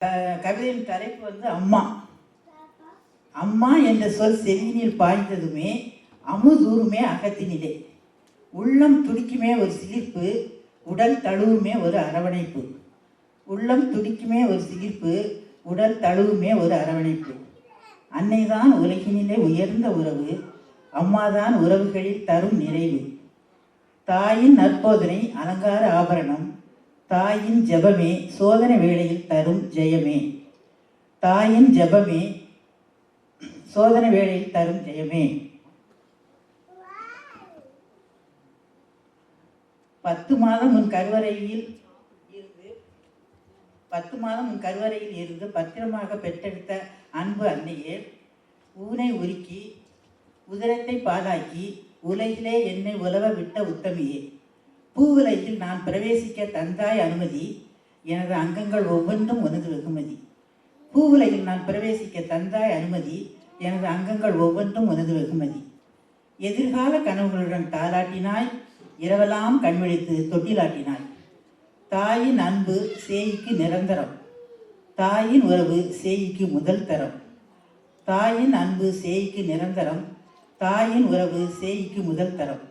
கவிதையின் தலைப்பு வந்து அம்மா. அம்மா என்ற சொல் செவியினில் பாய்ந்ததுமே அமுதூருமே அகத்தினிலே, உள்ளம் துடிக்குமே ஒரு சிலிர்ப்பு, உடல் தழுவுமே ஒரு அரவணைப்பு. உள்ளம் துடிக்குமே ஒரு சிலிர்ப்பு, உடல் தழுவுமே ஒரு அரவணைப்பு. அன்னைதான் உலகினிலே உயர்ந்த உறவு, அம்மாதான் உறவுகளில் தரும் நிறைவு. தாயின் நற்போதனை அலங்கார ஆபரணம், தாயின் ஜபமே சோதனை வேளையில் தரும் ஜெயமே. தாயின் ஜபமே சோதனை வேளையில் தரும் ஜெயமே. 10 மாதம் உன் கருவறையில் இருந்து பத்திரமாக பெற்றெடுத்த அன்பு அன்னையே, ஊனை உருக்கி உதரத்தை பாலாக்கி உலகிலே என்னை உலவ விட்ட உத்தமியே, பூவுலகில் நான் பிரவேசிக்க தந்தாய் அனுமதி, எனது அங்கங்கள் ஒவ்வொன்றும் உனது வெகுமதி. பூவுலகில் நான் பிரவேசிக்க தந்தாய் அனுமதி, எனது அங்கங்கள் ஒவ்வொன்றும் உனது வெகுமதி. எதிர்கால கனவுகளுடன் தாலாட்டினாய், இரவெல்லாம் கண்விழித்து தொட்டிலாட்டினாய். தாயின் அன்பு சேய்க்கு நிரந்தரம், தாயின் உறவு சேய்க்கு முதல் தரம். தாயின் அன்பு சேய்க்கு நிரந்தரம், தாயின் உறவு சேய்க்கு முதல் தரம்.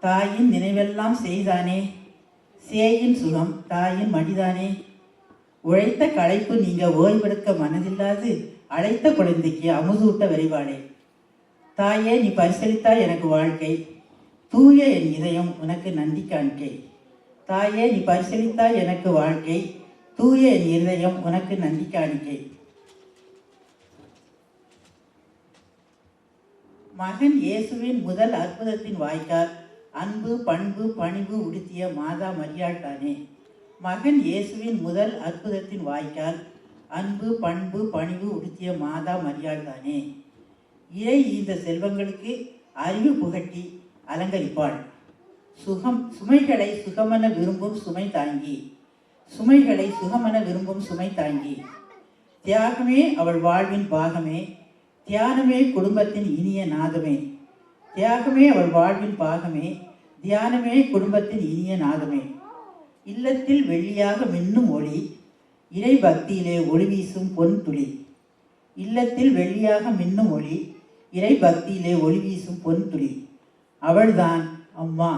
தாயின் நினைவெல்லாம் செய்தானே, சேயின் சுகம் தாயின் மடிதானே. உழைத்த களைப்பு நீங்க ஓய்வெடுக்க மனதில்லாது அழைத்த குழந்தைக்கு அமுதூட்ட விரைவாளே. தாயே, நீ பரிசளித்தாய் எனக்கு வாழ்க்கை, தூய என் இதயம் உனக்கு நன்றி காண்கை. தாயே, நீ பரிசளித்தாய் எனக்கு வாழ்க்கை, தூய என் இதயம் உனக்கு நன்றி காணிக்கை. மகன் இயேசுவின் முதல் அற்புதத்தின் வாய்க்கால் அன்பு பண்பு பணிவு உடுத்திய மாதா மரியாள் தானே. மகன் இயேசுவின் முதல் அற்புதத்தின் வாய்க்கால் அன்பு பண்பு பணிவு உடுத்திய மாதா மரியாள் தானே. இறை இந்த செல்வங்களுக்கு அறிவு புகட்டி அலங்கரிப்பாள். சுமைகளை சுகமென விரும்பும் சுமை தாங்கி, சுமைகளை சுகமென விரும்பும் சுமை தாங்கி. தியாகமே அவள் வாழ்வின் பாகமே, தியானமே குடும்பத்தின் இனிய நாதமே. தியாகமே அவள் வாழ்வின் பாகமே, தியானமே குடும்பத்தின் இனிய நாதமே. இல்லத்தில் வெள்ளியாக மின்னும் ஒளி, இறை பக்தியிலே ஒளி வீசும் பொன் துளி. இல்லத்தில் வெள்ளியாக மின்னும் ஒளி, இறை பக்தியிலே ஒளி வீசும் பொன் துளி. அவள்தான் அம்மா.